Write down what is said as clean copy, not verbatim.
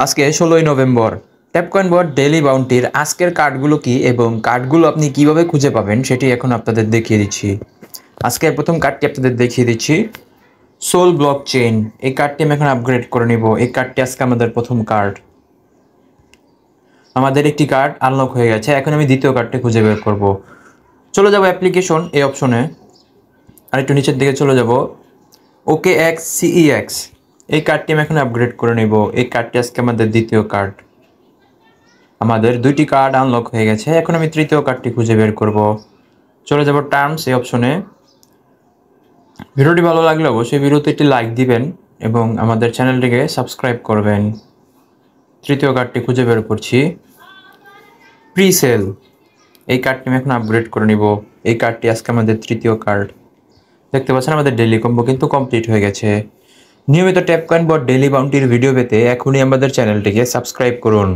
আজকে 16ই নভেম্বর। ট্যাপকয়েন বট ডেইলি বাউন্টির আজকের কার্ডগুলো কি এবং কার্ডগুলো আপনি কিভাবে খুঁজে পাবেন সেটি এখন আপনাদের দেখিয়ে দিচ্ছি। আজকের প্রথম কার্ডটি আপনাদের দেখিয়ে দিচ্ছি, সোল ব্লক চেইন। এই কার্ডটি আমি এখন আপগ্রেড করে নিব। এই কার্ডটি আজকে আমাদের প্রথম কার্ড। আমাদের একটি কার্ড আনলক হয়ে গেছে, এখন আমি দ্বিতীয় কার্ডটি খুঁজে বের করব। চলে যাব অ্যাপ্লিকেশন এই অপশনে, আর একটু নিচের দিকে চলে যাব, OKX এই কার্ডটি আমি এখন আপগ্রেড করে নেব। এই কার্ডটি আজকে আমাদের দ্বিতীয় কার্ড। আমাদের দুইটি কার্ড আনলক হয়ে গেছে, এখন আমি তৃতীয় কার্ডটি খুঁজে বের করব। চলে যাব টার্মস এই অপশনে। ভিডিওটি ভালো লাগলে অবশ্যই ভিডিওতে একটি লাইক দিবেন এবং আমাদের চ্যানেলটিকে সাবস্ক্রাইব করবেন। তৃতীয় কার্ডটি খুঁজে বের করছি, প্রিসেল। এই কার্ডটি আমি এখন আপগ্রেড করে নিব। এই কার্ডটি আজকে আমাদের তৃতীয় কার্ড। দেখতে পাচ্ছেন আমাদের ডেইলি কম্বো কিন্তু কমপ্লিট হয়ে গেছে। নিয়মিত ট্যাপকয়েন বট ডেইলি বাউন্টির ভিডিও পেতে এখনই আমাদের চ্যানেলটিকে সাবস্ক্রাইব করুন।